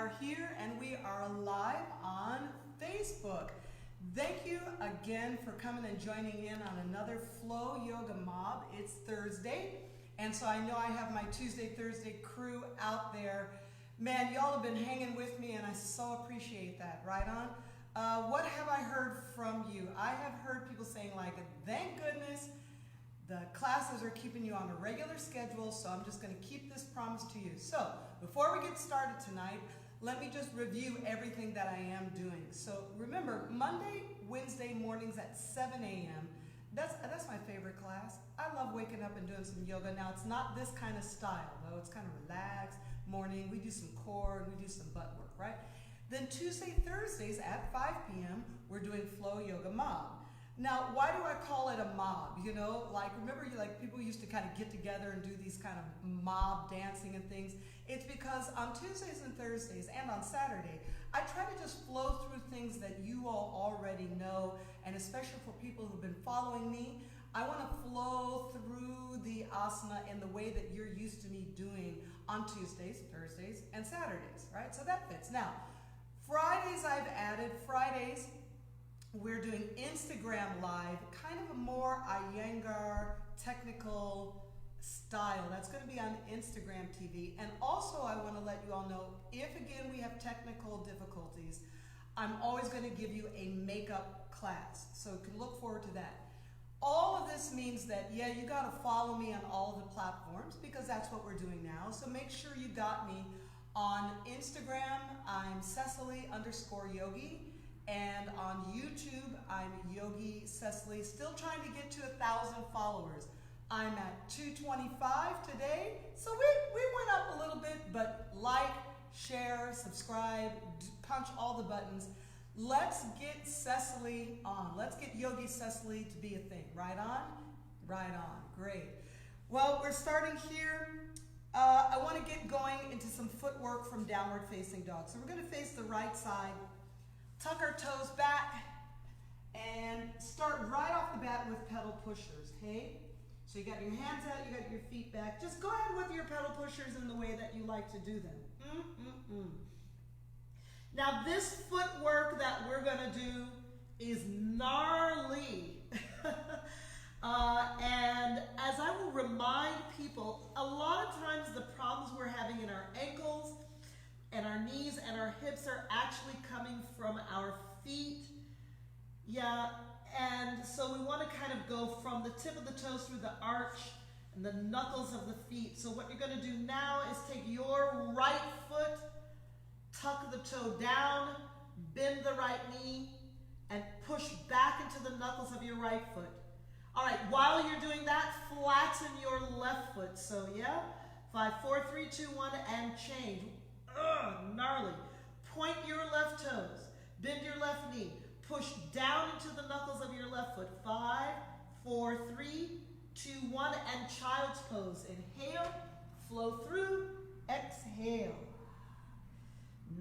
are here and we are live on Facebook. Thank you again for coming and joining in on another Flow Yoga Mob. It's Thursday, and so I know I have my Tuesday, Thursday crew out there. Man, y'all have been hanging with me, and I so appreciate that. Right on? What have I heard from you? I have heard people saying, like, thank goodness the classes are keeping you on a regular schedule, so I'm just going to keep this promise to you. So, before we get started tonight, let me just review everything that I am doing. So, remember, Monday, Wednesday mornings at 7 a.m., that's my favorite class. I love waking up and doing some yoga. Now, it's not this kind of style, though. It's kind of relaxed morning. We do some core and we do some butt work, right? Then Tuesday, Thursdays at 5 p.m., we're doing Flow Yoga Mob. Now, why do I call it a mob? You know, like, remember, like, people used to kind of get together and do these kind of mob dancing and things. It's because on Tuesdays and Thursdays and on Saturday, I try to just flow through things that you all already know, and especially for people who've been following me, I want to flow through the asana in the way that you're used to me doing on Tuesdays, Thursdays, and Saturdays, right? So that fits. Now, Fridays I've added. Fridays, we're doing Instagram Live, kind of a more Iyengar technical style. That's going to be on Instagram TV. And also I want to let you all know, if again we have technical difficulties, I'm always going to give you a makeup class. So you can look forward to that. All of this means that, yeah, you got to follow me on all of the platforms because that's what we're doing now. So make sure you got me on Instagram. I'm Cecily_Yogi. And on YouTube, I'm Yogi Cecily, still trying to get to 1,000 followers. I'm at 225 today, so we went up a little bit, but like, share, subscribe, punch all the buttons. Let's get Cecily on. Let's get Yogi Cecily to be a thing. Right on? Right on. Great. Well, we're starting here. I want to get going into some footwork from downward facing dog. So we're going to face the right side. Tuck our toes back and start right off the bat with pedal pushers, hey? So you got your hands out, you got your feet back. Just go ahead with your pedal pushers in the way that you like to do them. Now this footwork that we're gonna do is gnarly. And as I will remind people, a lot of times the problems we're having in our ankles and our knees and our hips are actually coming from our feet. Yeah, and so we want to kind of go from the tip of the toes through the arch and the knuckles of the feet. So what you're going to do now is take your right foot, tuck the toe down, bend the right knee, and push back into the knuckles of your right foot. All right, while you're doing that, flatten your left foot. So yeah, 5, 4, 3, 2, 1, and change. Gnarly. Point your left toes. Bend your left knee. Push down into the knuckles of your left foot. 5, 4, 3, 2, 1, and child's pose. Inhale, flow through, exhale.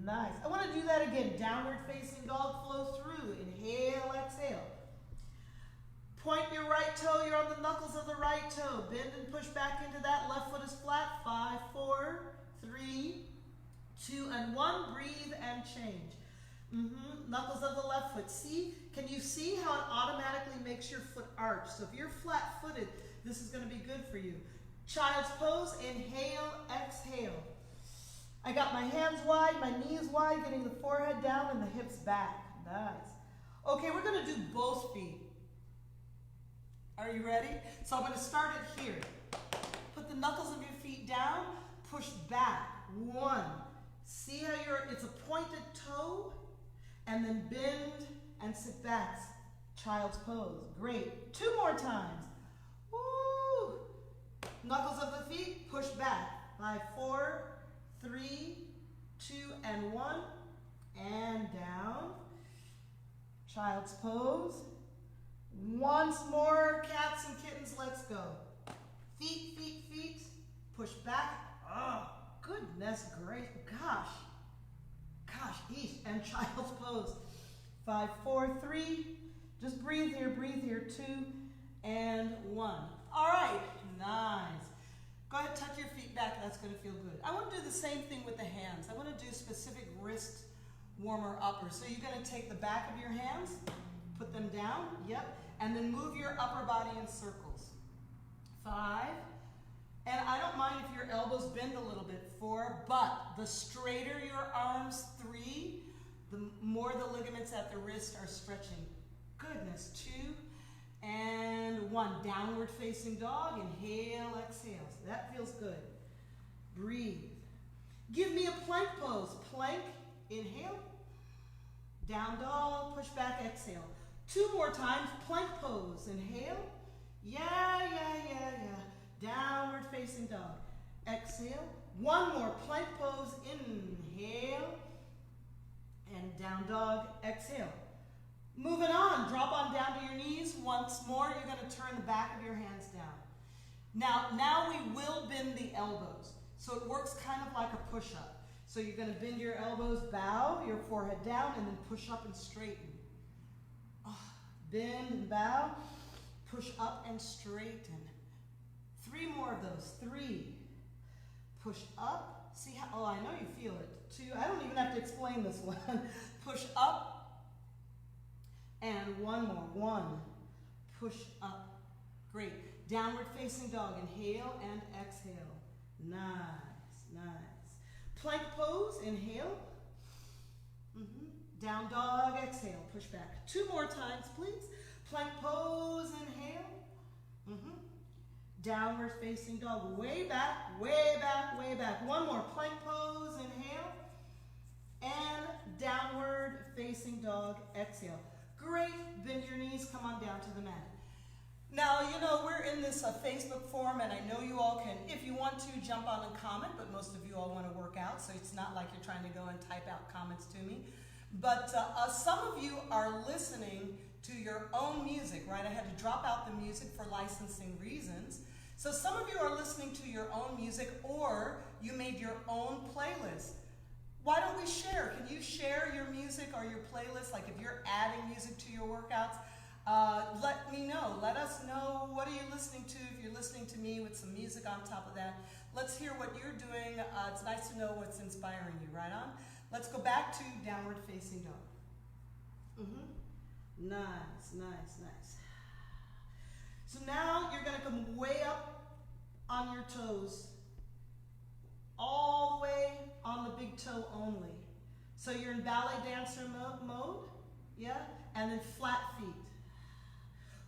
Nice. I want to do that again. Downward facing dog, flow through. Inhale, exhale. Point your right toe. You're on the knuckles of the right toe. Bend and push back into that. Left foot is flat. 5, 4, 3, 2, and 1, breathe and change. Knuckles of the left foot. See, can you see how it automatically makes your foot arch? So if you're flat-footed, this is going to be good for you. Child's pose, inhale, exhale. I got my hands wide, my knees wide, getting the forehead down and the hips back. Nice. Okay, we're going to do both feet. Are you ready? So I'm going to start it here. Put the knuckles of your feet down, push back. 1. See how it's a pointed toe, and then bend and sit back. Child's pose. Great. 2 more times. Woo! Knuckles of the feet, push back. 5, 4, 3, 2, and 1. And down. Child's pose. Once more, cats and kittens, let's go. Feet, feet, feet. Push back. Oh. Goodness gracious, gosh, eesh, and child's pose. 5, 4, 3, just breathe here, 2, and 1. All right, nice. Go ahead, tuck your feet back. That's going to feel good. I want to do the same thing with the hands. I want to do specific wrist warmer uppers. So you're going to take the back of your hands, put them down, yep, and then move your upper body in circles. 5, and I don't mind if your elbows bend a little bit. 4, but the straighter your arms. 3, the more the ligaments at the wrist are stretching. Goodness. 2, and 1. Downward facing dog. Inhale, exhale. So that feels good. Breathe. Give me a plank pose. Plank, inhale. Down dog, push back, exhale. 2 more times, plank pose. Inhale. Yeah. Downward facing dog. Exhale. 1 more, plank pose. Inhale. And down dog, exhale. Moving on, drop on down to your knees. Once more, you're going to turn the back of your hands down. Now we will bend the elbows. So it works kind of like a push-up. So you're going to bend your elbows, bow, your forehead down, and then push up and straighten. Bend and bow, push up and straighten. 3 more of those. 3, push up. See how, oh, I know you feel it. 2, I don't even have to explain this one. Push up, and 1 more. 1, push up. Great. Downward facing dog. Inhale and exhale. Nice. Plank pose. Inhale. Down dog. Exhale. Push back. 2 more times, please. Plank pose. Inhale. Downward facing dog. Way back. 1 more. Plank pose. Inhale. And downward facing dog. Exhale. Great. Bend your knees. Come on down to the mat. Now, you know, we're in this Facebook forum, and I know you all can, if you want to, jump on and comment, but most of you all want to work out, so it's not like you're trying to go and type out comments to me. But some of you are listening to your own music, right? I had to drop out the music for licensing reasons. So some of you are listening to your own music, or you made your own playlist. Why don't we share? Can you share your music or your playlist? Like if you're adding music to your workouts, let me know. Let us know, what are you listening to? If you're listening to me with some music on top of that, let's hear what you're doing. It's nice to know what's inspiring you. Right on. Let's go back to downward facing dog. Nice. So now you're going to come way up on your toes, all the way on the big toe only. So you're in ballet dancer mode, yeah? And then flat feet.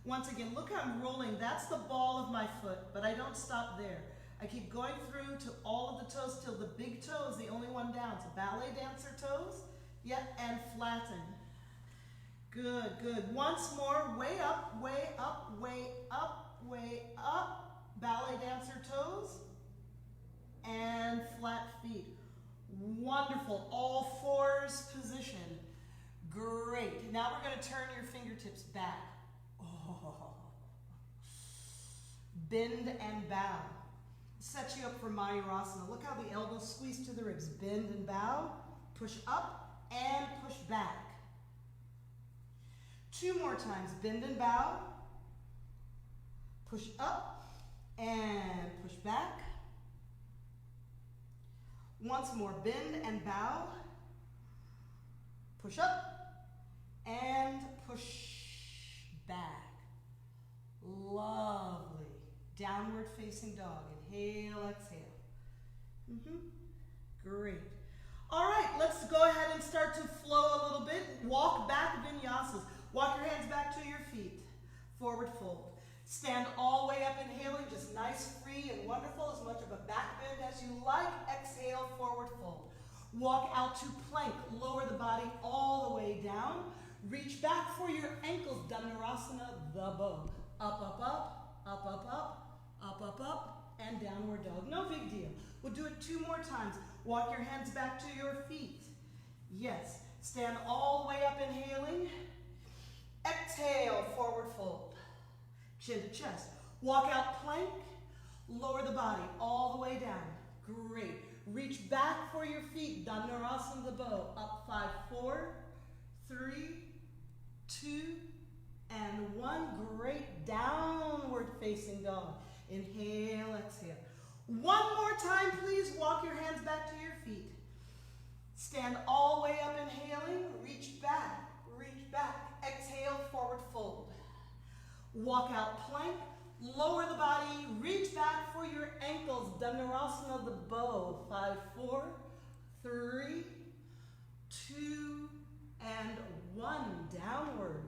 Once again, look how I'm rolling. That's the ball of my foot, but I don't stop there. I keep going through to all of the toes till the big toe is the only one down. So ballet dancer toes, yeah, and flatten. Good. Once more, way up. Ballet dancer toes and flat feet. Wonderful. All 4s position. Great. Now we're going to turn your fingertips back. Bend and bow. Set you up for Mayurasana. Look how the elbows squeeze to the ribs. Bend and bow. Push up and push back. 2 more times. Bend and bow. Push up and push back. Once more. Bend and bow. Push up and push back. Lovely. Downward facing dog. Inhale, exhale. Great. All right, let's go ahead and start to flow a little bit. Walk back vinyasas. Walk your hands back to your feet. Forward fold. Stand all the way up, inhaling, just nice, free, and wonderful. As much of a back bend as you like. Exhale, forward fold. Walk out to plank. Lower the body all the way down. Reach back for your ankles. Dhanurasana, the bow. Up, and downward dog. No big deal. We'll do it 2 more times. Walk your hands back to your feet. Yes. Stand all the way up, inhaling. Exhale, forward fold. Chin to chest. Walk out plank. Lower the body all the way down. Great. Reach back for your feet. Dhanurasana, the bow. Up 5, 4, 3, 2, and 1. Great. Downward facing dog. Inhale, exhale. One more time, please. Walk your hands back to your feet. Stand all the way up, inhaling. Reach back, reach back. Exhale, forward fold. Walk out, plank. Lower the body, reach back for your ankles. Dhanurasana, the bow. 5, 4, 3, 2, and 1. Downward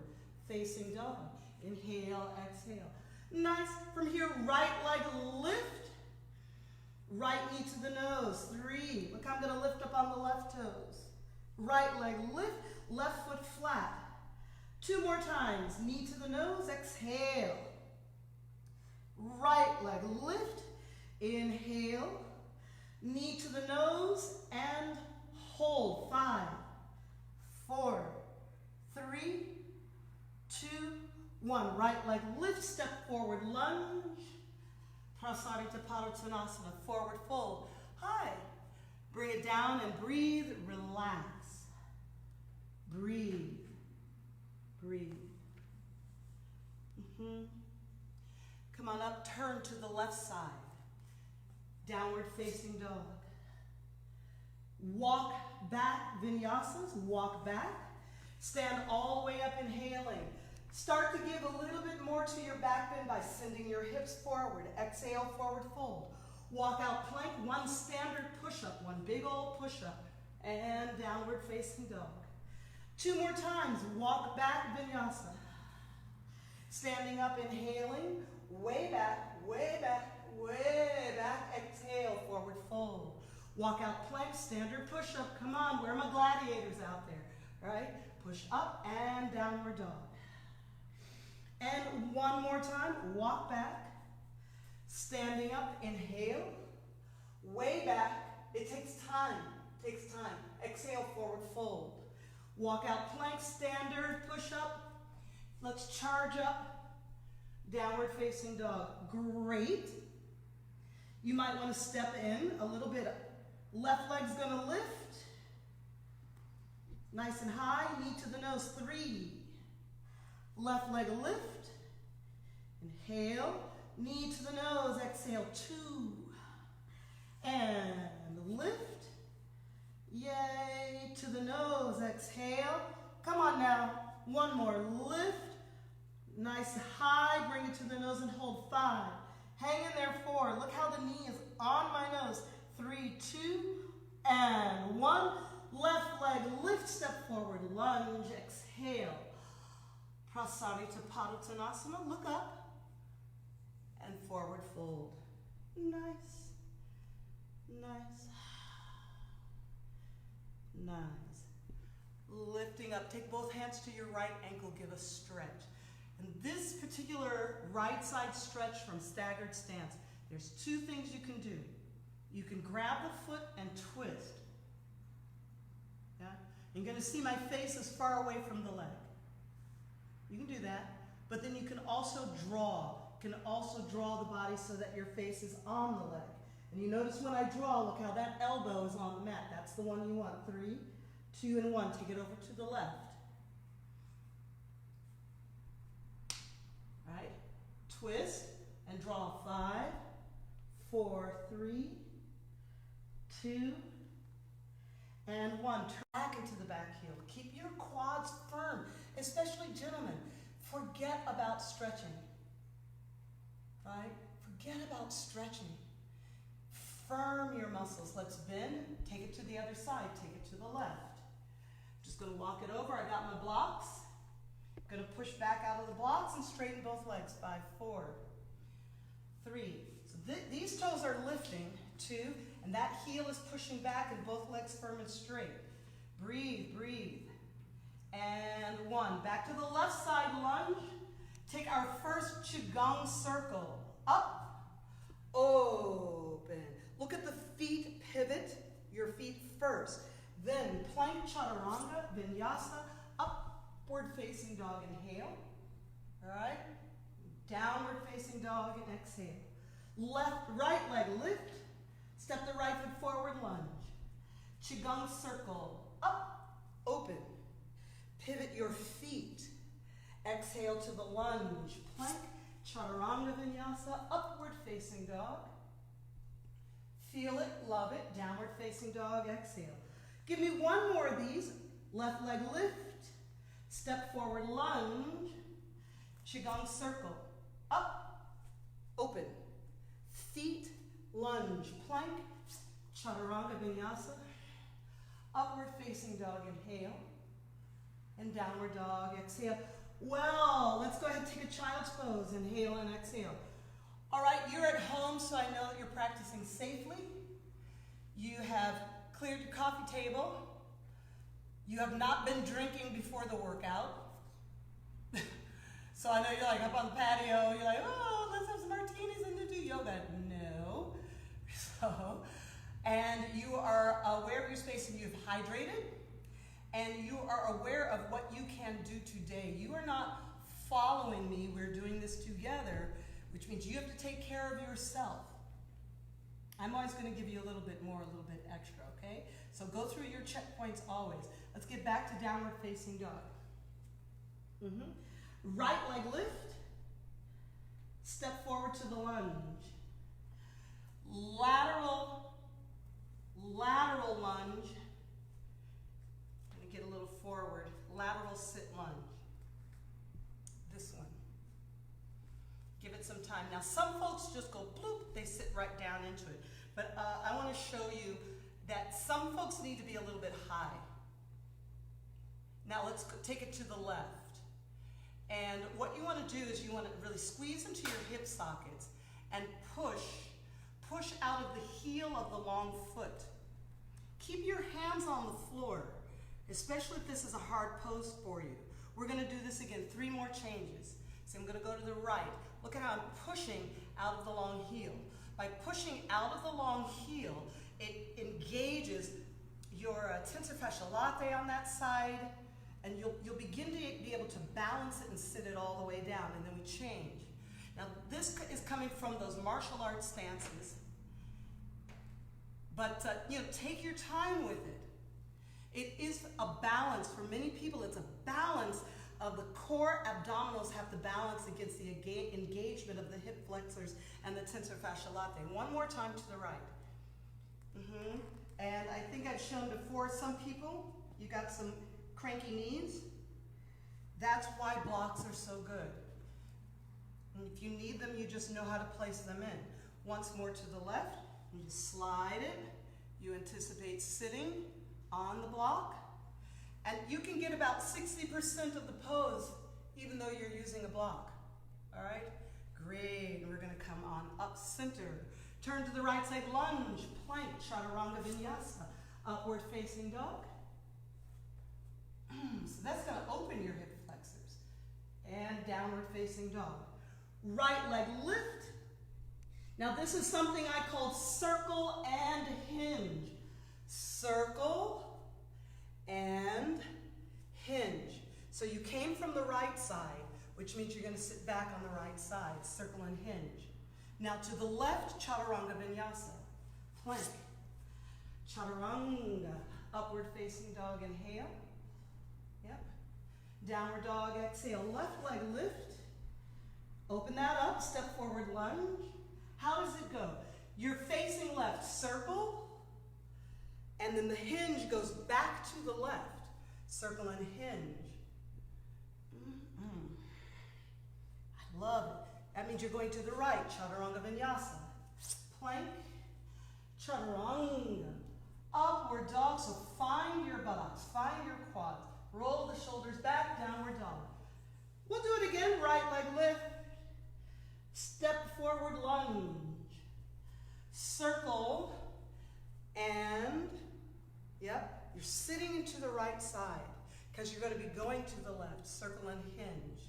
facing dog. Inhale, exhale. Nice. From here, right leg lift. Right knee to the nose. 3. Look, I'm going to lift up on the left toes. Right leg lift. Left foot flat. 2 more times. Knee to the nose. Exhale. Right leg lift. Inhale. Knee to the nose and hold. 5, 4, 3, 2, 1. Right leg lift. Step forward. Lunge. Prasarita Padottanasana, forward fold. Hi. Bring it down and breathe, relax. Breathe, breathe. Come on up, turn to the left side. Downward facing dog. Walk back, vinyasas, walk back. Stand all the way up, inhaling. Start to give a little bit more to your back bend by sending your hips forward. Exhale, forward fold. Walk out plank, 1 standard push-up, 1 big old push-up, and downward facing dog. 2 more times, walk back, vinyasa. Standing up, inhaling, way back, way back, way back. Exhale, forward fold. Walk out plank, standard push-up. Come on, where are my gladiators out there? Right? Push up and downward dog. And 1 more time, walk back, standing up, inhale, way back. It takes time, Exhale, forward fold. Walk out plank, standard, push up. Let's charge up, downward facing dog. Great. You might want to step in a little bit. Left leg's gonna lift. Nice and high, knee to the nose, 3. Left leg lift, inhale, knee to the nose, exhale, 2, and lift, yay, to the nose, exhale, come on now, 1 more, lift, nice high, bring it to the nose and hold, 5, hang in there, 4, look how the knee is on my nose, 3, 2, and 1, left leg lift, step forward, lunge, exhale, Prasarita Padottanasana, look up, and forward fold. Nice, nice, nice. Lifting up, take both hands to your right ankle, give a stretch. And this particular right side stretch from staggered stance, there's 2 things you can do. You can grab the foot and twist. Yeah? You're going to see my face is far away from the leg. You can do that, but then you can also draw. You can also draw the body so that your face is on the leg. And you notice when I draw, look how that elbow is on the mat. That's the one you want. 3, 2, and 1. Take it over to the left. All right? Twist and draw. 5, 4, 3, 2, and 1. Turn back into the back heel. Keep your quads firm, especially gentlemen. Forget about stretching. Right? Forget about stretching. Firm your muscles. Let's bend. Take it to the other side. Take it to the left. Just going to walk it over. I got my blocks. Going to push back out of the blocks and straighten both legs. 5, 4, 3. So these toes are lifting. 2. And that heel is pushing back and both legs firm and straight. Breathe, breathe. And 1. Back to the left side lunge. Take our first Qigong circle. Up, open. Look at the feet pivot, your feet first. Then plank chaturanga, vinyasa, upward facing dog, inhale. All right? Downward facing dog and exhale. Right leg lift. Step the right foot forward, lunge. Qigong circle, up, open. Pivot your feet. Exhale to the lunge. Plank, chaturanga vinyasa, upward facing dog. Feel it, love it. Downward facing dog, exhale. Give me one more of these. Left leg lift. Step forward, lunge. Qigong circle. Up, open. Feet, lunge, plank. Chaturanga vinyasa. Upward facing dog, inhale. And downward dog, exhale. Well, let's go ahead and take a child's pose. Inhale and exhale. All right, you're at home, so I know that you're practicing safely. You have cleared your coffee table. You have not been drinking before the workout. So I know you're like up on the patio, you're like, oh, let's have some martinis and do yoga. No. So, and you are aware of your space and you've hydrated, and you are aware of what you can do today. You are not following me, we're doing this together, which means you have to take care of yourself. I'm always going to give you a little bit more, a little bit extra, okay? So go through your checkpoints always. Let's get back to downward facing dog. Right leg lift. Step forward to the lunge. Lateral lunge. I'm going to get a little forward. Lateral sit lunge. This one. Give it some time. Now some folks just go bloop, they sit right down into it. But I want to show you that some folks need to be a little bit high. Now let's take it to the left. And what you want to do is you want to really squeeze into your hip sockets and push out of the heel of the long foot. Keep your hands on the floor, especially if this is a hard pose for you. We're going to do this again, 3 more changes. So I'm going to go to the right. Look at how I'm pushing out of the long heel. By pushing out of the long heel, it engages your tensor fasciae latae on that side, and you'll begin to be able to balance it and sit it all the way down, and then we change. Now this is coming from those martial arts stances, but take your time with it. It is a balance. For many people, it's a balance of the core abdominals have to balance against the engagement of the hip flexors and the tensor fasciae latae. One more time to the right. And I think I've shown before, some people, you got some cranky knees. That's why blocks are so good. And if you need them, you just know how to place them in. Once more to the left, you just slide it. You anticipate sitting on the block. And you can get about 60% of the pose even though you're using a block. All right? Great. And we're going to come on up center. Turn to the right side, lunge, plank, chaturanga vinyasa, upward facing dog. So that's going to open your hip flexors. And downward facing dog. Right leg lift. Now this is something I call circle and hinge. Circle and hinge. So you came from the right side, which means you're going to sit back on the right side. Circle and hinge. Now to the left, chaturanga vinyasa. Plank. Chaturanga. Upward facing dog, inhale. Yep. Downward dog, exhale. Left leg lift. Open that up, step forward lunge. How does it go? You're facing left, circle, and then the hinge goes back to the left. Circle and hinge. I love it. That means you're going to the right, chaturanga vinyasa. Plank, chaturanga. Upward dog, so find your buttocks, find your quads. Roll the shoulders back, downward dog. We'll do it again, right leg lift. Step forward lunge. Circle and, yep, you're sitting into the right side because you're going to be going to the left. Circle and hinge.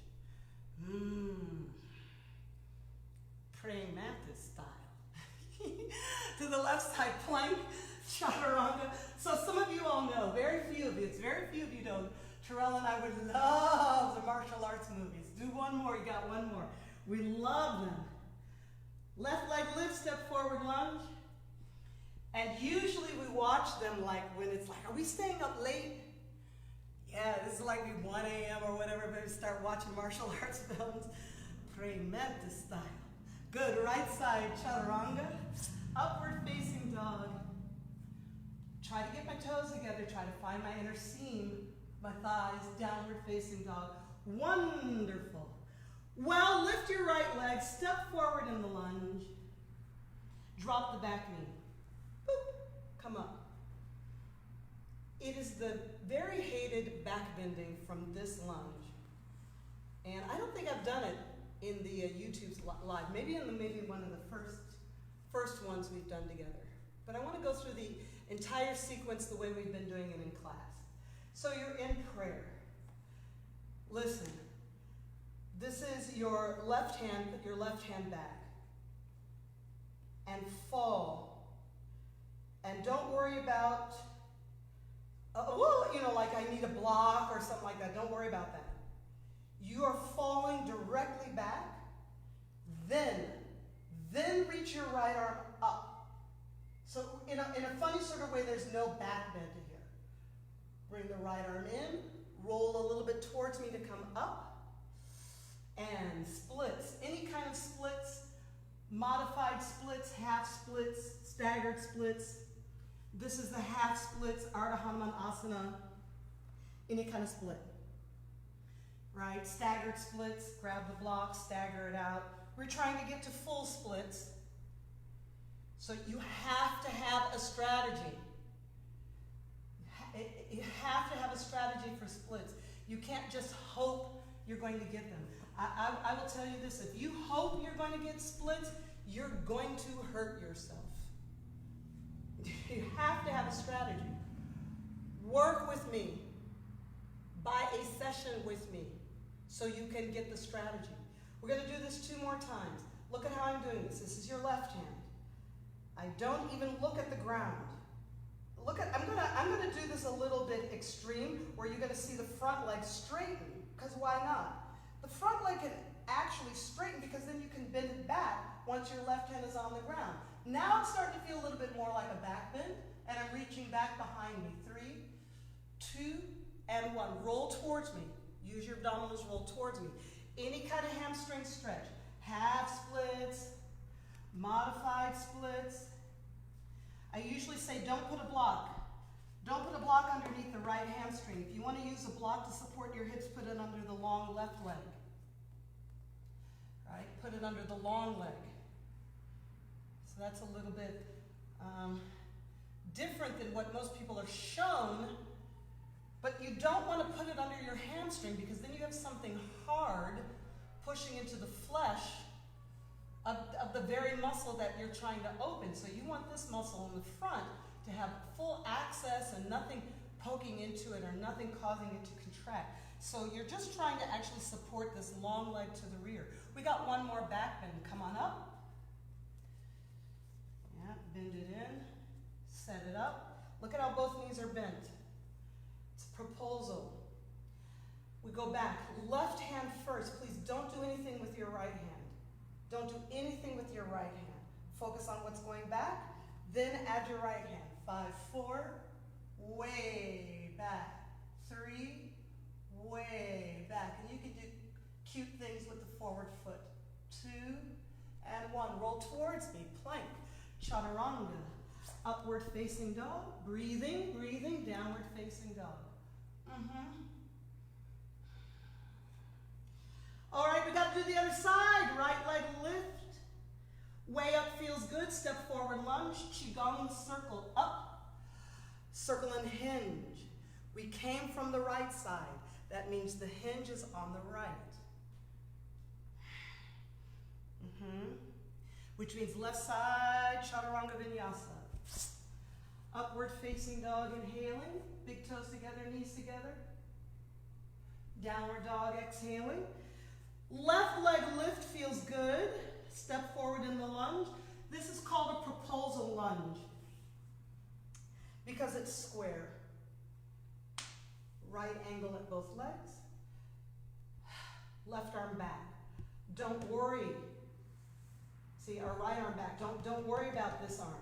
Praying mantis style. To the left side, plank, chaturanga. So some of you all know, very few of you, it's very few of you know, Terrell and I would love the martial arts movies. Do one more, you got one more. We love them. Left leg lift, step forward lunge. And usually we watch them like when it's like, are we staying up late? Yeah, this is like 1 a.m. or whatever, but we start watching martial arts films. Praying mantis style. Good, right side, chaturanga. Upward facing dog. Try to get my toes together. Try to find my inner seam, my thighs. Downward facing dog. Wonderful. Well, lift your right leg. Step forward in the lunge. Drop the back knee. Boop. Come up. It is the very hated back bending from this lunge. And I don't think I've done it in the YouTube live. Maybe in one of the first ones we've done together. But I want to go through the entire sequence the way we've been doing it in class. So you're in prayer. Listen. This is your left hand, put your left hand back. And fall. And don't worry about, like I need a block or something like that. Don't worry about that. You are falling directly back. Then reach your right arm up. So in a funny sort of way, there's no back bend here. Bring the right arm in, roll a little bit towards me to come up, and splits. Any kind of splits, modified splits, half splits, staggered splits. This is the half splits, Ardha Hanumanasana, any kind of split. Right? Staggered splits, grab the block, stagger it out. We're trying to get to full splits. So you have to have a strategy. You have to have a strategy for splits. You can't just hope you're going to get them. I will tell you this, if you hope you're going to get splits, you're going to hurt yourself. You have to have a strategy. Work with me. Buy a session with me so you can get the strategy. We're going to do this 2 more times. Look at how I'm doing this. This is your left hand. I don't even look at the ground. I'm gonna do this a little bit extreme where you're gonna see the front leg straighten, because why not? The front leg can actually straighten because then you can bend it back once your left hand is on the ground. Now it's starting to feel a little bit more like a back bend, and I'm reaching back behind me. 3, 2, and 1. Roll towards me. Use your abdominals, roll towards me. Any kind of hamstring stretch. Half splits, modified splits. I usually say don't put a block. Don't put a block underneath the right hamstring. If you want to use a block to support your hips, put it under the long left leg. Right? Put it under the long leg. So that's a little bit different than what most people are shown, but you don't want to put it under your hamstring because then you have something hard pushing into the flesh of the very muscle that you're trying to open. So you want this muscle in the front to have full access and nothing poking into it or nothing causing it to contract. So you're just trying to actually support this long leg to the rear. We got 1 more back bend. Come on up. Yeah, bend it in. Set it up. Look at how both knees are bent. It's a proposal. We go back. Left hand first. Please don't do anything with your right hand. Don't do anything with your right hand. Focus on what's going back. Then add your right hand. 5, 4, way back. 3, way back. And you can do cute things with the forward foot. 2, and 1. Roll towards me. Plank. Chaturanga. Upward facing dog. Breathing, breathing. Downward facing dog. All right, we got to do the other side. Right leg lift. Way up feels good. Step forward lunge. Qigong circle up. Circle and hinge. We came from the right side. That means the hinge is on the right. Which means left side, chaturanga vinyasa. Upward facing dog, inhaling. Big toes together, knees together. Downward dog, exhaling. Left leg lift feels good. Step forward in the lunge. This is called a proposal lunge because it's square. Right angle at both legs. Left arm back. Don't worry. See, our right arm back. Don't worry about this arm.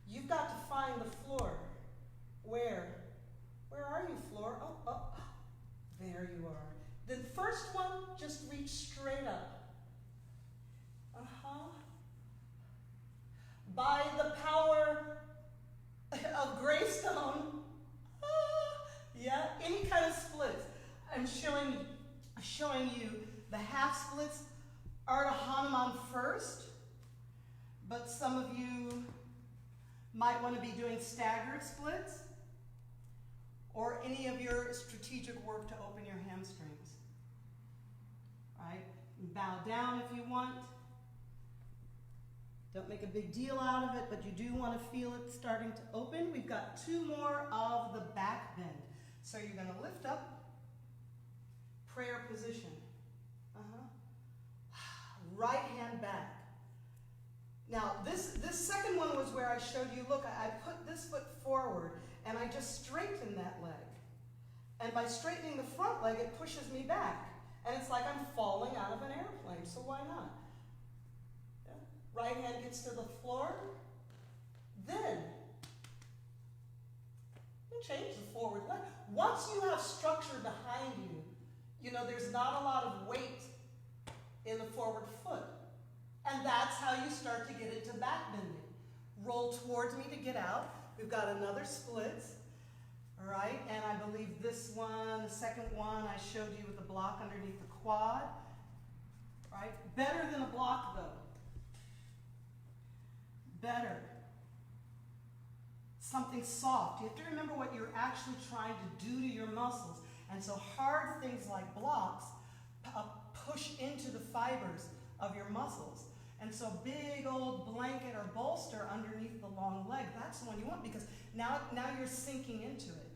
You've got to find the floor. Where? Where are you, floor? Oh, there you are. The first one, just reach straight up. By half splits Ardha Hanuman first, but some of you might want to be doing staggered splits or any of your strategic work to open your hamstrings. Right? Bow down if you want. Don't make a big deal out of it, but you do want to feel it starting to open. We've got 2 more of the back bend. So you're going to lift up, prayer position. Right hand back. Now, this second one was where I showed you, look, I put this foot forward, and I just straighten that leg. And by straightening the front leg, it pushes me back. And it's like I'm falling out of an airplane, so why not? Yeah. Right hand gets to the floor. Then, you change the forward leg. Once you have structure behind you, you know, there's not a lot of weight in the forward foot. And that's how you start to get into back bending. Roll towards me to get out. We've got another split. All right, and I believe this one, the second one, I showed you with the block underneath the quad. Right? Better than a block, though. Better. Something soft. You have to remember what you're actually trying to do to your muscles. And so hard things like blocks push into the fibers of your muscles. And so big old blanket or bolster underneath the long leg, that's the one you want because now you're sinking into it.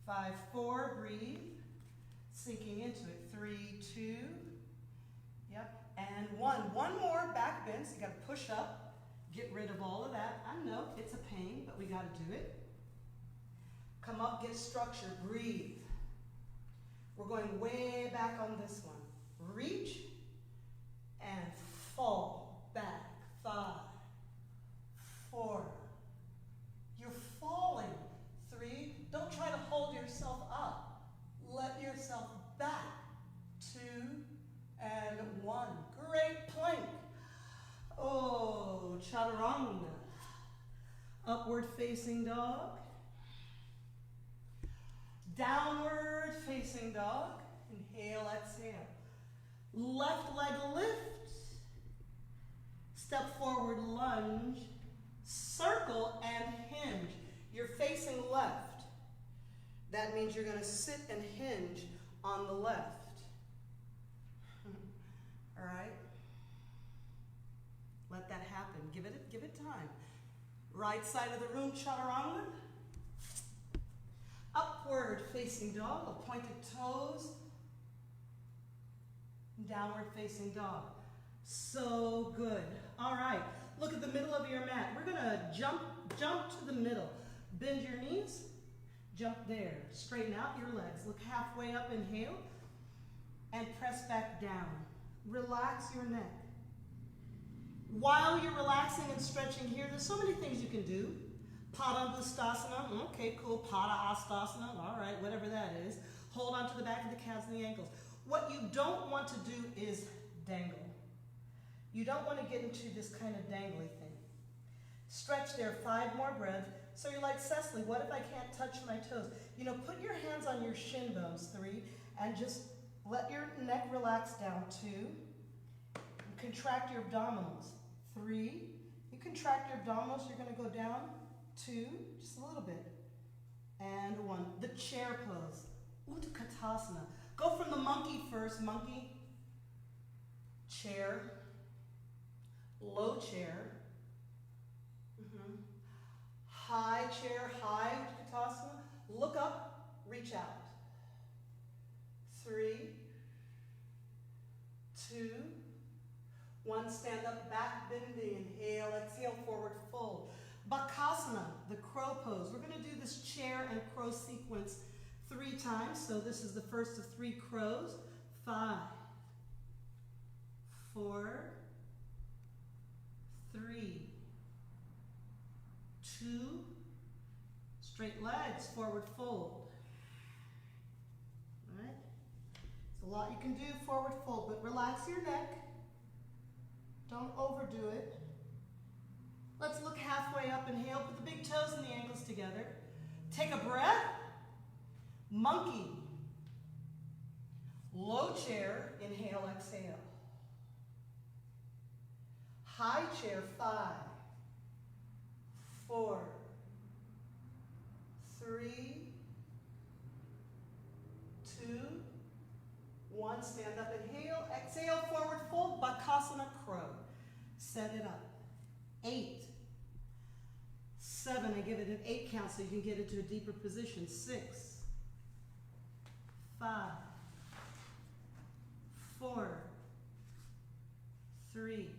5, 4, breathe. Sinking into it. 3, 2. Yep. And 1. One more back bend. So you got to push up. Get rid of all of that. I know it's a pain, but we got to do it. Come up, get structure. Breathe. We're going way back on this one. Reach and fall back. 5, 4. You're falling. 3. Don't try to hold yourself up. Let yourself back. 2 and 1. Great plank. Oh, chaturanga. Upward facing dog. Downward facing dog. Inhale, exhale. Left leg lift. Step forward, lunge. Circle and hinge. You're facing left. That means you're going to sit and hinge on the left. All right? Let that happen. Give it time. Right side of the room, chaturanga. Upward facing dog, with pointed toes. Downward facing dog. So good. All right. Look at the middle of your mat. We're going to jump to the middle. Bend your knees. Jump there. Straighten out your legs. Look halfway up, inhale. And press back down. Relax your neck. While you're relaxing and stretching here, there's so many things you can do. Padangusthasana, okay, cool. Padahastasana, all right, whatever that is. Hold on to the back of the calves and the ankles. What you don't want to do is dangle. You don't want to get into this kind of dangly thing. Stretch there, 5 more breaths. So you're like, Cecily, what if I can't touch my toes? You know, put your hands on your shin bones, 3, and just let your neck relax down, 2. Contract your abdominals, 3. You contract your abdominals, you're going to go down, 2, just a little bit, and 1. The chair pose, Utkatasana. Go from the monkey first, monkey, chair, low chair, high chair, high Utkatasana. Look up, reach out. 3, 2, 1, stand up, back bending, inhale, exhale, forward fold. Bakasana, the crow pose. We're going to do this chair and crow sequence 3 times. So this is the first of 3 crows. 5, 4, 3, 2, straight legs, forward fold. All right? It's a lot you can do, forward fold, but relax your neck. Don't overdo it. Let's look halfway up, inhale, put the big toes and the ankles together. Take a breath. Monkey. Low chair, inhale, exhale. High chair, 5, 4, 3, 2, 1. Stand up, inhale, exhale, forward fold, Bakasana crow. Set it up. 8, 7, I give it an 8 count so you can get into a deeper position. 6, 5, 4, 3,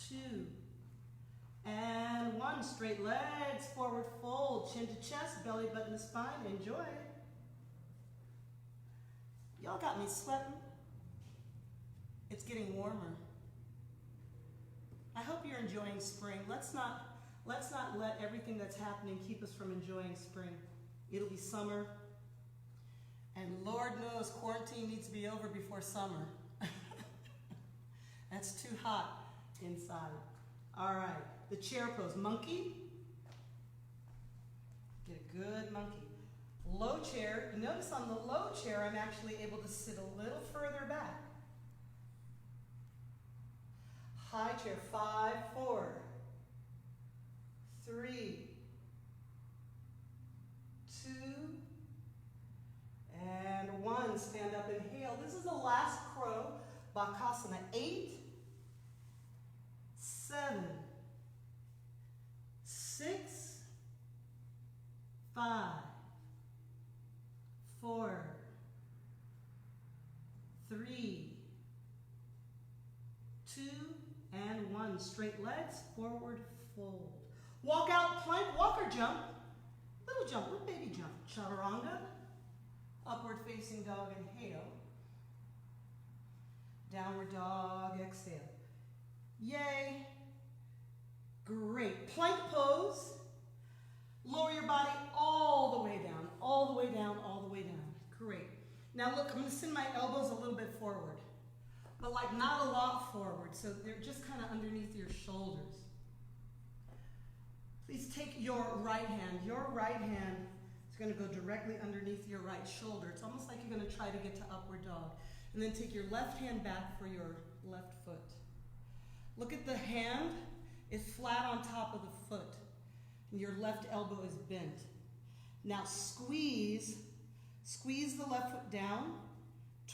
2, and 1. Straight legs, forward fold, chin to chest, belly button to spine. Enjoy it. Y'all got me sweating. It's getting warmer. I hope you're enjoying spring. Let's not let everything that's happening keep us from enjoying spring. It'll be summer. And Lord knows quarantine needs to be over before summer. That's too hot inside. All right, the chair pose, monkey. Get a good monkey. Low chair, notice on the low chair I'm actually able to sit a little further back. High chair, 5, 4, 3, 2, and 1. Stand up, inhale. This is the last crow, Bakasana. 8, 7, 6, 5, 4, 3, 2, and 1. Straight legs, forward fold. Walk out, plank, walk or jump. Little jump, little baby jump. Chaturanga, upward facing dog, inhale. Downward dog, exhale. Yay. Great. Plank pose. Lower your body all the way down, all the way down, all the way down. Great. Now look, I'm going to send my elbows a little bit forward, but like not a lot forward, so they're just kind of underneath your shoulders. Please take your right hand. Your right hand is going to go directly underneath your right shoulder. It's almost like you're going to try to get to upward dog. And then take your left hand back for your left foot. Look at the hand. It's flat on top of the foot. And your left elbow is bent. Now squeeze the left foot down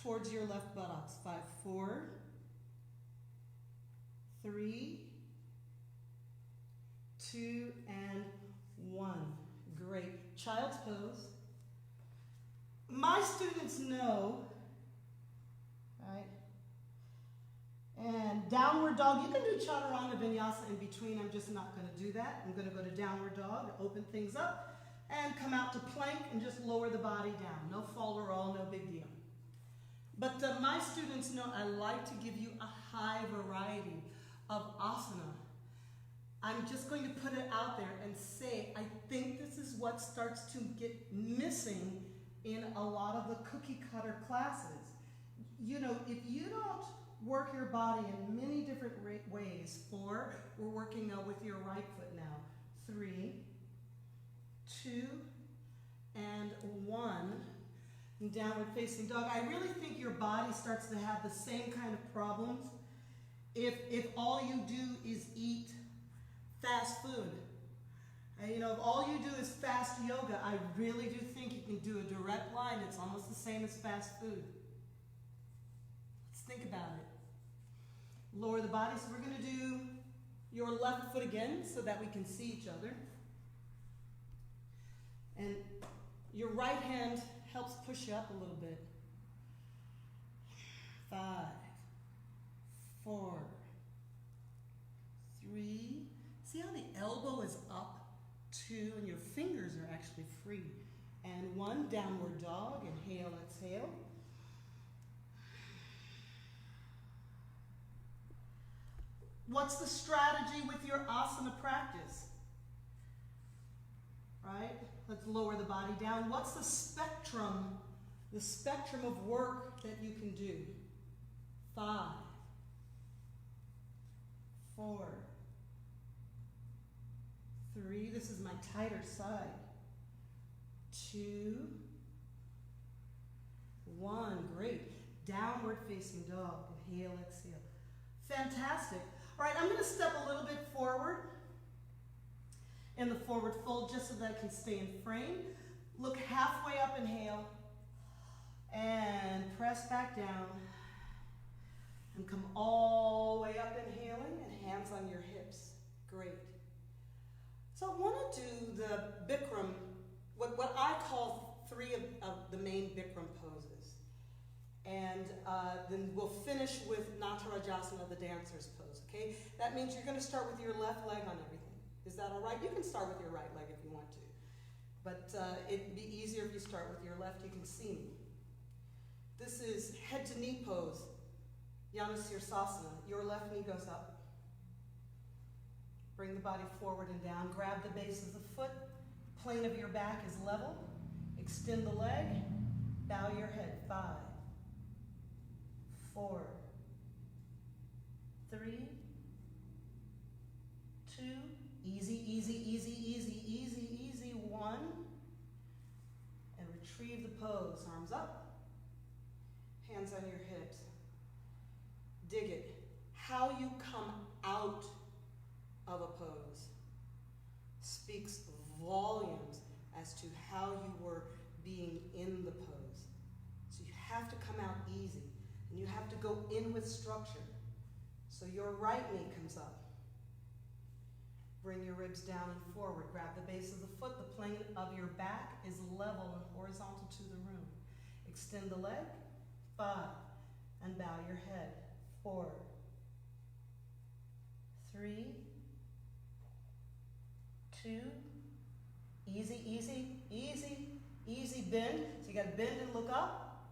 towards your left buttocks. 5, 4, 3, 2, and 1. Great. Child's pose. My students know, right? And downward dog. You can do chaturanga vinyasa in between. I'm just not going to do that. I'm going to go to downward dog, open things up, and come out to plank and just lower the body down. No fall or roll, no big deal. But my students know I like to give you a high variety of asana. I'm just going to put it out there and say, I think this is what starts to get missing in a lot of the cookie cutter classes. You know, if you don't work your body in many different ways. 4, we're working with your right foot now. 3, 2, and 1. And downward facing dog. I really think your body starts to have the same kind of problems if all you do is eat fast food. And, you know, if all you do is fast yoga, I really do think you can do a direct line. It's almost the same as fast food. Let's think about it. Lower the body. So we're going to do your left foot again so that we can see each other. And your right hand helps push you up a little bit. 5, 4, 3. See how the elbow is up, 2, and your fingers are actually free. And 1, downward dog. Inhale, exhale. What's the strategy with your asana practice? Right? Let's lower the body down. What's the spectrum of work that you can do? 5, 4, 3. This is my tighter side. 2. facing dog. Inhale, exhale. Fantastic. All right, I'm going to step a little bit forward in the forward fold just so that I can stay in frame. Look halfway up, inhale, and press back down. And come all the way up, inhaling, and hands on your hips. Great. So I want to do the Bikram, what I call 3 of the main Bikram poses. And then we'll finish with Natarajasana, the dancer's pose, okay? That means you're going to start with your left leg on everything. Is that all right? You can start with your right leg if you want to. But it'd be easier if you start with your left. You can see me. This is head to knee pose, Yanasirsasana. Your left knee goes up. Bring the body forward and down. Grab the base of the foot. Plane of your back is level. Extend the leg. Bow your head. 5, 4, 3, 2, easy, easy, easy, easy, easy, easy. 1. And retrieve the pose. Arms up. Hands on your hips. Dig it. How you come out of a pose speaks volumes as to how you were being in the pose. So you have to come out easy, and you have to go in with structure. So your right knee comes up. Bring your ribs down and forward. Grab the base of the foot. The plane of your back is level and horizontal to the room. Extend the leg. 5, and bow your head. 4, 3, 2, easy, easy, easy, easy, bend. So you got to bend and look up.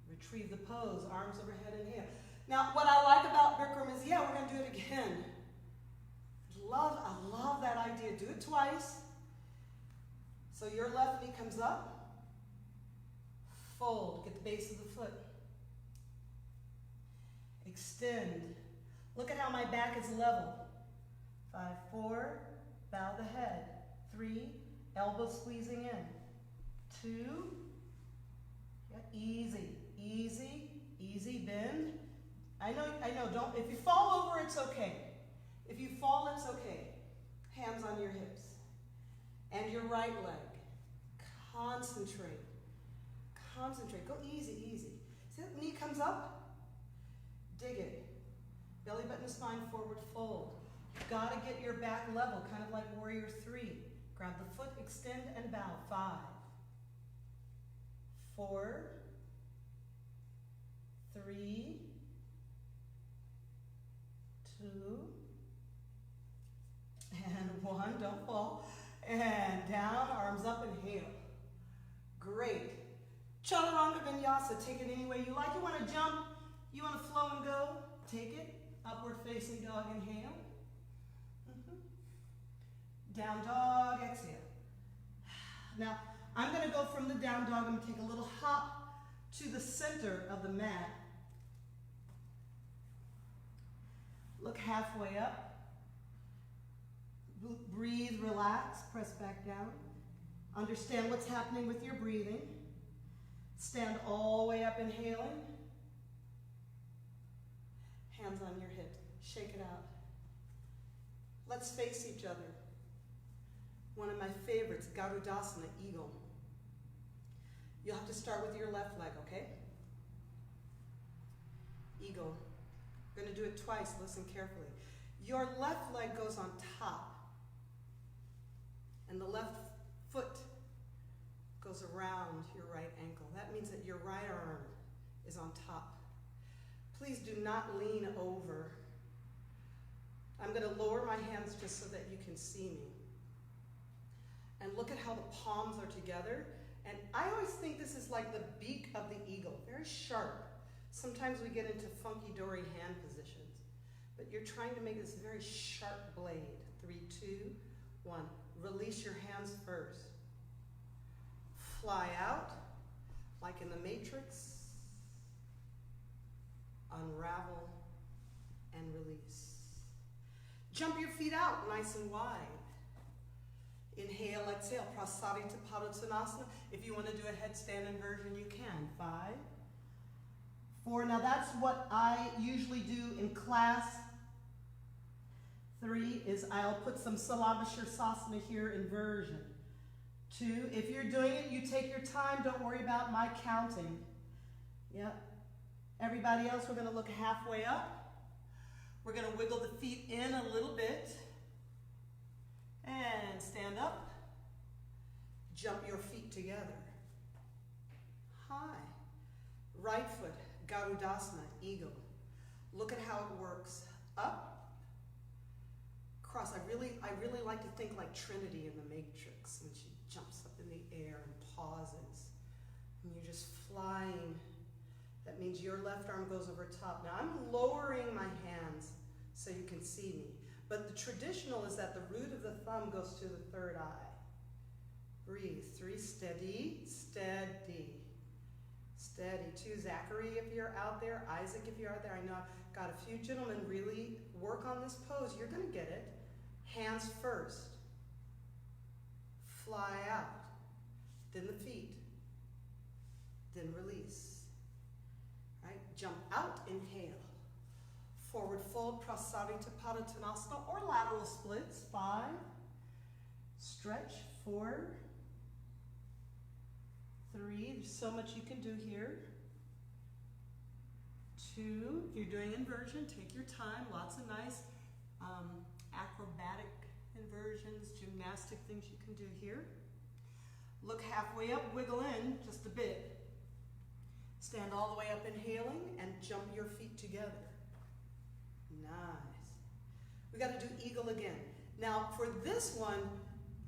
Retrieve the pose, arms overhead, inhale. Now, what I like about Bikram is, we're going to do it again. I love that idea. Do it twice. So your left knee comes up. Fold, get the base of the foot. Extend. Look at how my back is level. 5, 4, bow the head. 3, elbow squeezing in. 2, easy, easy, easy, bend. I know, don't, if you fall over, it's okay. If you fall, it's okay. Hands on your hips. And your right leg. Concentrate. Concentrate. Go easy, easy. See that knee comes up? Dig it. Belly button, spine forward, fold. You've got to get your back level, kind of like warrior 3. Grab the foot, extend, and bow. 5, 4, 3, 2, and 1. Don't fall. And down, arms up, inhale. Great. Chaturanga Vinyasa, take it any way you like. You want to jump, you want to flow and go, take it. Upward facing dog, inhale. Down dog, exhale. Now, I'm going to go from the down dog, I'm going to take a little hop to the center of the mat. Look halfway up. Breathe, relax, press back down. Understand what's happening with your breathing. Stand all the way up, inhaling. Hands on your hips. Shake it out. Let's face each other. One of my favorites, Garudasana, eagle. You'll have to start with your left leg, okay? Eagle. We're going to do it twice. Listen carefully. Your left leg goes on top, and the left foot goes around your right ankle. That means that your right arm is on top. Please do not lean over. I'm going to lower my hands just so that you can see me. And look at how the palms are together. And I always think this is like the beak of the eagle, very sharp. Sometimes we get into funky dory hand positions, but you're trying to make this very sharp blade. 3, 2, 1. Release your hands first. Fly out, like in the Matrix. Unravel and release. Jump your feet out nice and wide. Inhale, exhale, Prasarita Padottanasana. If you want to do a headstand inversion, you can. 5, 4. Now that's what I usually do in class. 3 is I'll put some Salabhashirsasana here, inversion. 2, if you're doing it, you take your time. Don't worry about my counting. Yep. Everybody else, we're going to look halfway up. We're going to wiggle the feet in a little bit. And stand up. Jump your feet together. High. Right foot, Garudasana, eagle. Look at how it works. Up, cross. I really like to think like Trinity in the Matrix when she jumps up in the air and pauses. And you're just flying. That means your left arm goes over top. Now I'm lowering my hands so you can see me. But the traditional is that the root of the thumb goes to the third eye. Breathe. 3, steady, steady. Steady. 2, Zachary, if you're out there. Isaac, if you're out there. I know I've got a few gentlemen really work on this pose. You're going to get it. Hands first. Fly out. Then the feet. Then release. Right? Jump out, inhale. Forward fold, Prasarita Padottanasana, or lateral splits. 5. Stretch. 4. 3, there's so much you can do here. 2, if you're doing inversion, take your time. Lots of nice acrobatic inversions, gymnastic things you can do here. Look halfway up, wiggle in just a bit. Stand all the way up, inhaling, and jump your feet together. Nice. We got to do eagle again. Now, for this one,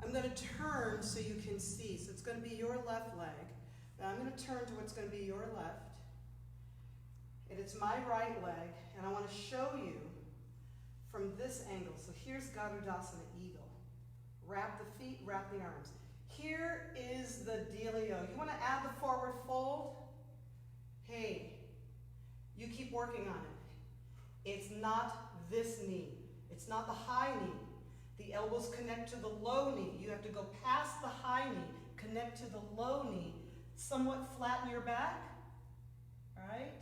I'm going to turn so you can see. So it's going to be your left leg. Now I'm going to turn to what's going to be your left. And it's my right leg. And I want to show you from this angle. So here's Garudasana, eagle. Wrap the feet, wrap the arms. Here is the dealio. You want to add the forward fold? Hey, you keep working on it. It's not this knee. It's not the high knee. The elbows connect to the low knee. You have to go past the high knee, connect to the low knee, somewhat flatten your back, all right?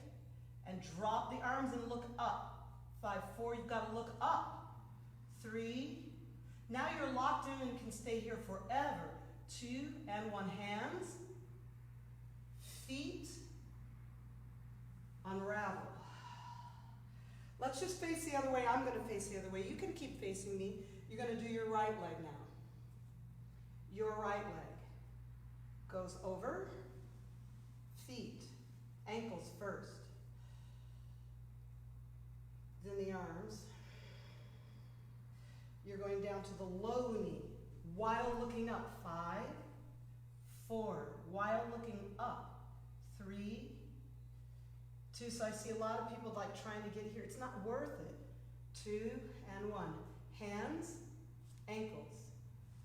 And drop the arms and look up. 5, 4, you've got to look up. 3, now you're locked in and can stay here forever. 2 and 1, hands, feet, unravel. Let's just face the other way. I'm going to face the other way. You can keep facing me. You're going to do your right leg now. Your right leg goes over, feet, ankles first. Then the arms. You're going down to the low knee while looking up. 5, 4, while looking up. 3, 2, so I see a lot of people like trying to get here. It's not worth it. 2 and 1. Hands, ankles,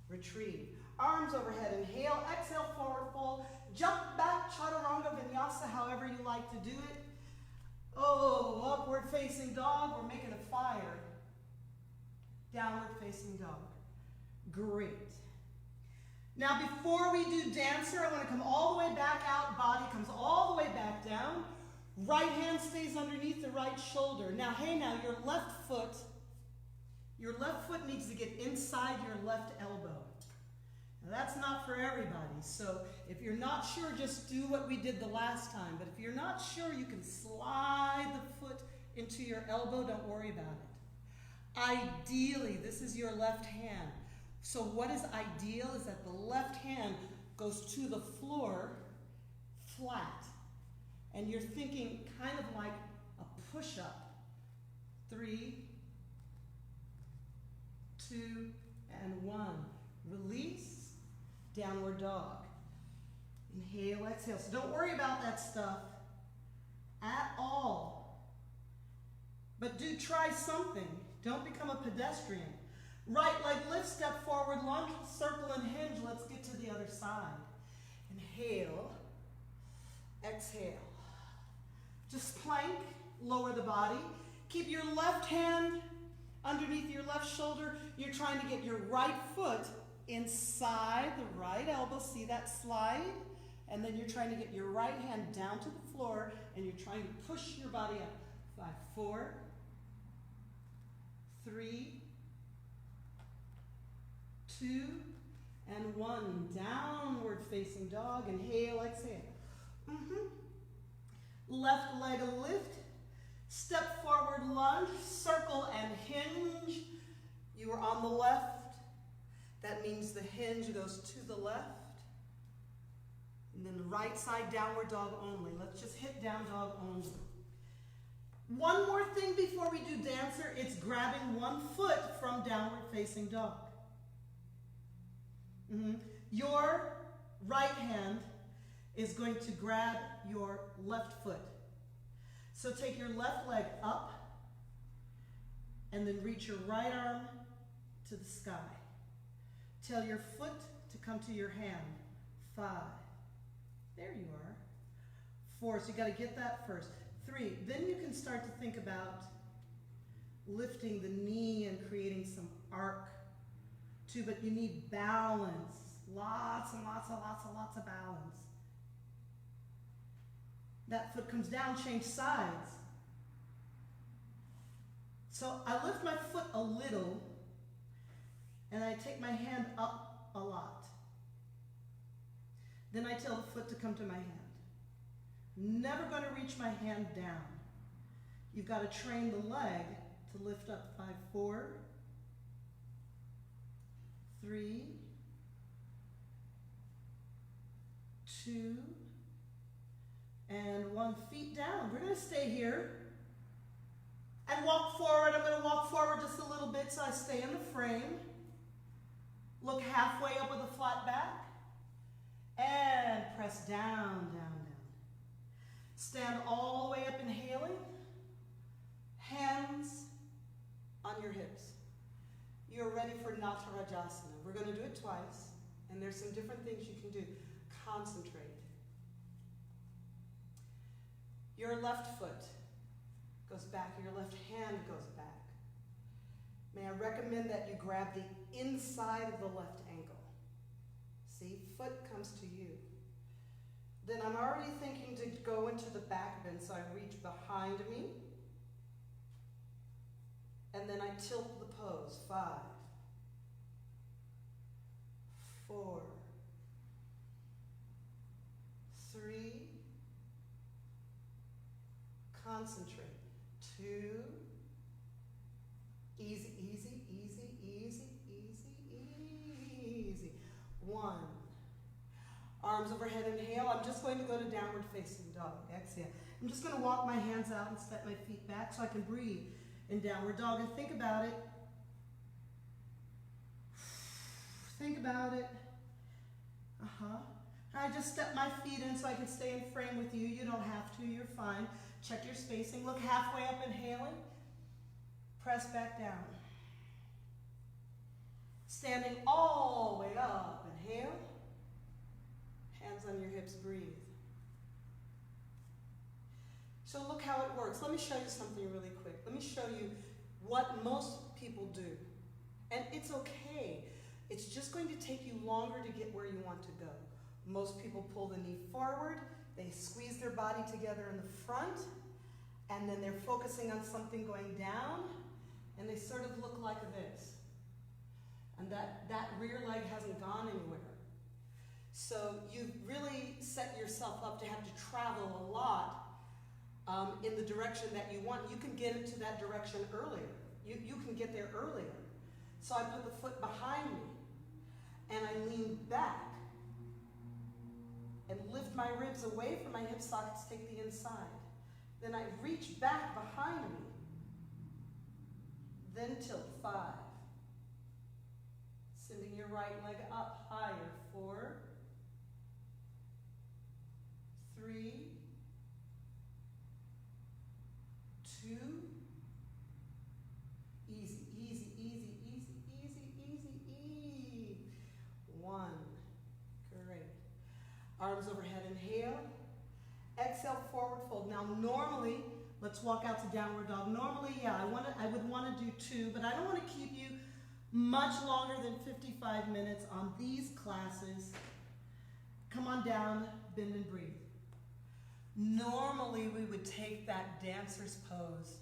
retrieve. Arms overhead, inhale, exhale, forward fold. Jump back, chaturanga vinyasa, however you like to do it. Oh, upward facing dog, we're making a fire. Downward facing dog. Great. Now before we do dancer, I want to come all the way back out, body comes all the way back down. Right hand stays underneath the right shoulder. Now, hey now, your left foot needs to get inside your left elbow. Now that's not for everybody, so if you're not sure, just do what we did the last time. But if you're not sure, you can slide the foot into your elbow, don't worry about it. Ideally, this is your left hand. So what is ideal is that the left hand goes to the floor flat. And you're thinking kind of like a push-up. 3, 2, and 1. Release, downward dog. Inhale, exhale. So don't worry about that stuff at all. But do try something. Don't become a pedestrian. Right leg lift, step forward, lunge, circle and hinge. Let's get to the other side. Inhale, exhale. Just plank, lower the body. Keep your left hand underneath your left shoulder. You're trying to get your right foot inside the right elbow. See that slide? and then you're trying to get your right hand down to the floor, and you're trying to push your body up. 5, 4, 3, 2, and 1. Downward facing dog. Inhale, exhale. Left leg a lift. Step forward lunge, circle and hinge. You are on the left. That means the hinge goes to the left. And then the right side, downward dog only. Let's just hit down dog only. One more thing before we do dancer, it's grabbing one foot from downward facing dog. Your right hand is going to grab your left foot. So take your left leg up and then reach your right arm to the sky. Tell your foot to come to your hand. 5. There you are. 4. So you got to get that first. 3. Then you can start to think about lifting the knee and creating some arc. 2. But you need balance. Lots and lots and lots and lots of balance. That foot comes down, change sides. So I lift my foot a little, and I take my hand up a lot. Then I tell the foot to come to my hand. Never going to reach my hand down. You've got to train the leg to lift up. 5, 4, 3, 2, and 1. Feet down. We're going to stay here and walk forward. I'm going to walk forward just a little bit so I stay in the frame. Look halfway up with a flat back. And press down, down, down. Stand all the way up, inhaling. Hands on your hips. You're ready for Natarajasana. We're going to do it twice. And there's some different things you can do. Concentrate. Your left foot goes back, your left hand goes back. May I recommend that you grab the inside of the left ankle. See, foot comes to you. Then I'm already thinking to go into the back bend, so I reach behind me. And then I tilt the pose. 5, 4, 3, concentrate. 2, easy, easy, easy, easy, easy, easy. 1, arms overhead, inhale. I'm just going to go to downward facing dog. Exhale. I'm just going to walk my hands out and step my feet back so I can breathe in downward dog. And think about it. Think about it. I just step my feet in so I can stay in frame with you. You don't have to. You're fine. Check your spacing. Look halfway up, inhaling. Press back down. Standing all the way up. Inhale. Hands on your hips. Breathe. So look how it works. Let me show you something really quick. Let me show you what most people do. And it's okay. It's just going to take you longer to get where you want to go. Most people pull the knee forward. They squeeze their body together in the front. And then they're focusing on something going down. And they sort of look like this. And that rear leg hasn't gone anywhere. So you've really set yourself up to have to travel a lot in the direction that you want. You can get into that direction earlier. You can get there earlier. So I put the foot behind me and I lean back and lift my ribs away from my hip sockets, take the inside. Then I reach back behind me. Then tilt. 5. Sending your right leg up higher. 4, 3, 2, easy, easy, easy, easy, easy, easy, easy. 1, great. Arms overhead, inhale. Exhale, forward fold. Now normally, let's walk out to downward dog. Normally, yeah, I would want to do 2, but I don't want to keep you much longer than 55 minutes on these classes. Come on down, bend and breathe. Normally we would take that dancer's pose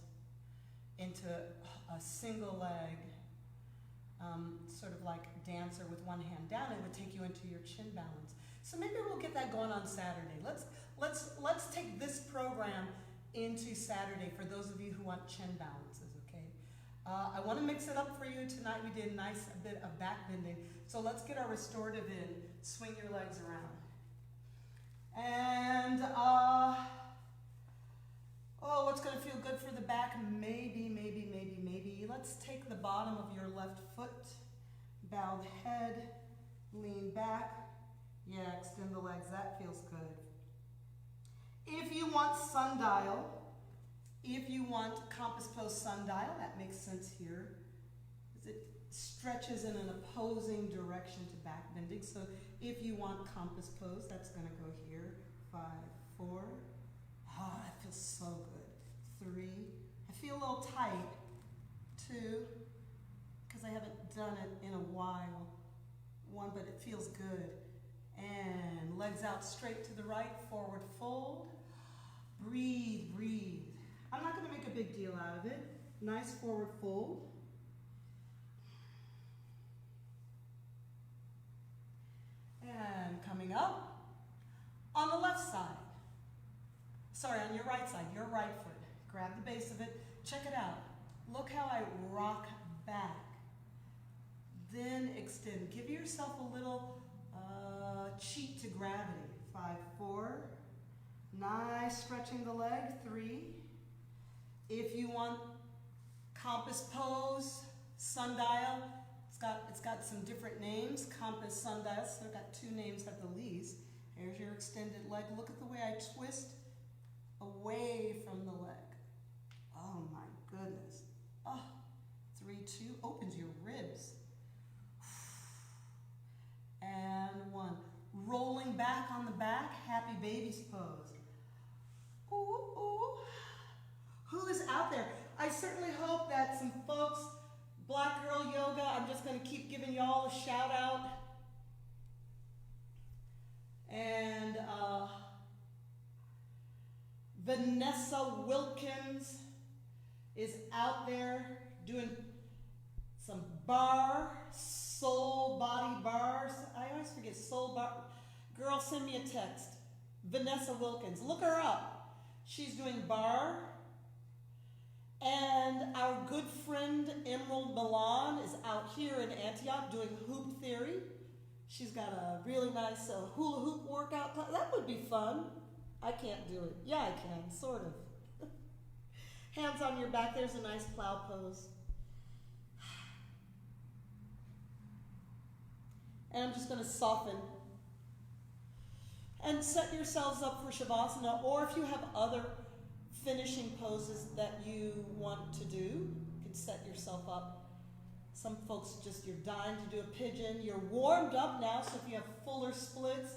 into a single leg, sort of like dancer with one hand down. It would take you into your chin balance. So maybe we'll get that going on Saturday. Let's take this program into Saturday for those of you who want chin balances, okay? I want to mix it up for you tonight. We did a bit of back bending. So let's get our restorative in. Swing your legs around. And, what's going to feel good for the back? Maybe. Let's take the bottom of your left foot, bow the head, lean back. Yeah, extend the legs. That feels good. If you want sundial, if you want compass pose sundial, that makes sense here. It stretches in an opposing direction to back bending. So if you want compass pose, that's going to go here. 5, 4. Ah, that feels so good. 3. I feel a little tight. 2, because I haven't done it in a while. 1, but it feels good. And legs out straight to the right, forward fold. Breathe. I'm not going to make a big deal out of it. Nice forward fold. And coming up on the left side. Sorry, on your right side, your right foot. Grab the base of it. Check it out. Look how I rock back. Then extend. Give yourself a little cheat to gravity. 5, 4. Nice stretching the leg. 3. If you want compass pose, sundial, it's got some different names. Compass, sundial, so I've got 2 names at the least. Here's your extended leg. Look at the way I twist away from the leg. Oh my goodness. 3, 2, opens your ribs. And 1. Rolling back on the back, happy baby's pose. Ooh. Who is out there? I certainly hope that some folks, Black Girl Yoga, I'm just going to keep giving y'all a shout out. And Vanessa Wilkins is out there doing some soul body bars. I always forget soul bar. Girl, send me a text. Vanessa Wilkins. Look her up. She's doing bar. And our good friend Emerald Milan is out here in Antioch doing hoop theory. She's got a really nice hula hoop workout. That would be fun. I can't do it. Yeah, I can, sort of. Hands on your back. There's a nice plow pose. And I'm just going to soften. And set yourselves up for Shavasana, or if you have other finishing poses that you want to do, you can set yourself up. Some folks you're dying to do a pigeon. You're warmed up now, so if you have fuller splits,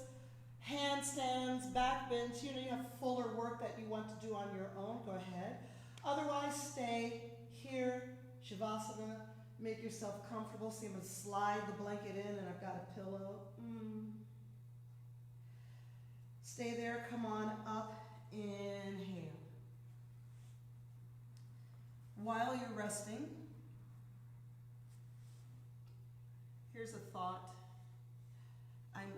handstands, back bends, you have fuller work that you want to do on your own, go ahead. Otherwise, stay here, Shavasana. Make yourself comfortable. See, I'm going to slide the blanket in, and I've got a pillow. Stay there. Come on up. Inhale. While you're resting, here's a thought. I'm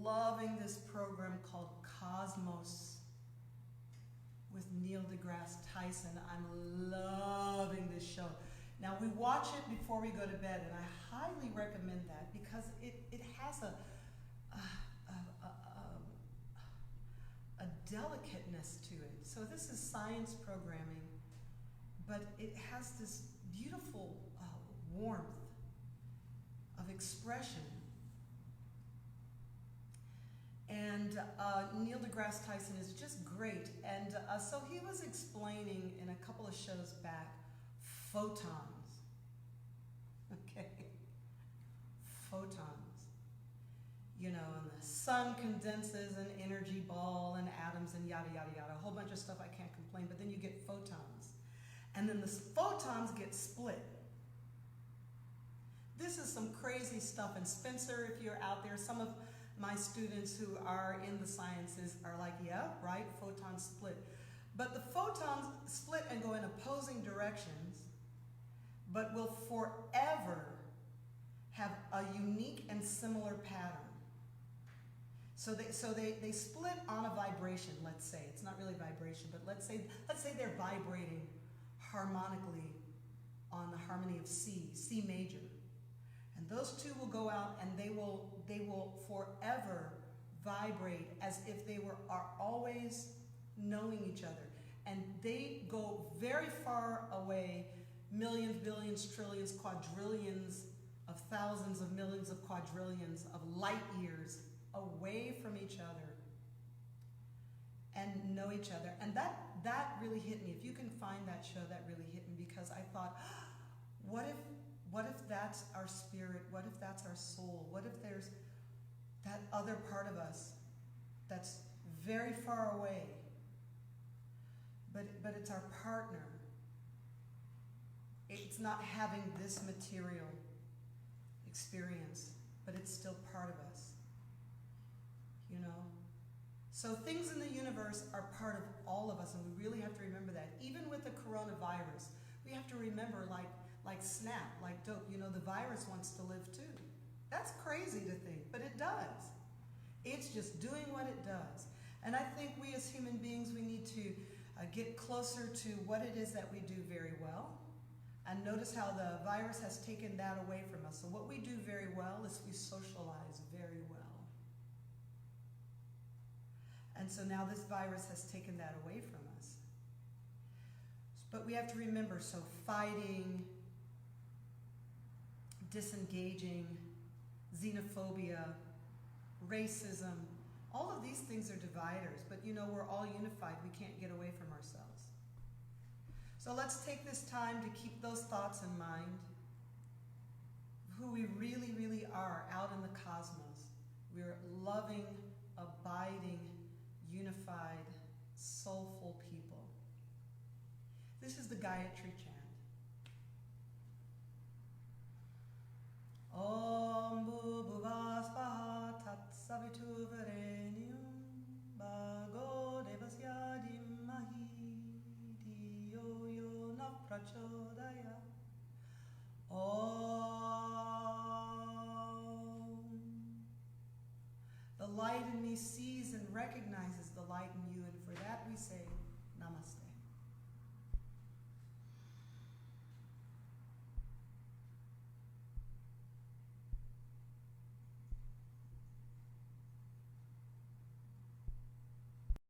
loving this program called Cosmos with Neil deGrasse Tyson. I'm loving this show. Now, we watch it before we go to bed, and I highly recommend that because it has a delicateness to it. So this is science programming, but it has this beautiful warmth of expression. And Neil deGrasse Tyson is just great. And so he was explaining in a couple of shows back photons. Okay? Photons. And the sun condenses an energy ball and atoms and yada, yada, yada. A whole bunch of stuff I can't complain. But then you get photons. And then the photons get split. This is some crazy stuff. And Spencer, if you're out there, some of my students who are in the sciences are like, yeah, right, photons split. But the photons split and go in opposing directions, but will forever have a unique and similar pattern. So they split on a vibration, let's say. It's not really vibration, but let's say they're vibrating harmonically on the harmony of C major. And those two will go out and they will forever vibrate as if they are always knowing each other. And they go very far away, millions, billions, trillions, quadrillions of thousands of millions of quadrillions of light years away from each other and know each other. And that really hit me. If you can find that show, that really hit me, because I thought, what if that's our spirit? What if that's our soul? What if there's that other part of us that's very far away, but it's our partner? It's not having this material experience, but it's still part of us, you know? So things in the universe are part of all of us, and we really have to remember that. Even with the coronavirus, we have to remember, like snap, like dope, you know, the virus wants to live too. That's crazy to think, but it does. It's just doing what it does. And I think we as human beings, we need to get closer to what it is that we do very well. And notice how the virus has taken that away from us. So what we do very well is we socialize very well. And so now this virus has taken that away from us. But we have to remember, so fighting, disengaging, xenophobia, racism, all of these things are dividers, but you know, we're all unified. We can't get away from ourselves. So let's take this time to keep those thoughts in mind, who we really, really are out in the cosmos. We're loving, abiding, unified, soulful people. This is the Gayatri chant. Om Bhuvasvaha Tat Savituvarenyam Bhago Devasya Dhimahi Dhiyo Yo Na Prachodaya. Om. The light in me sees and recognizes the light in you, and for that we say Namaste.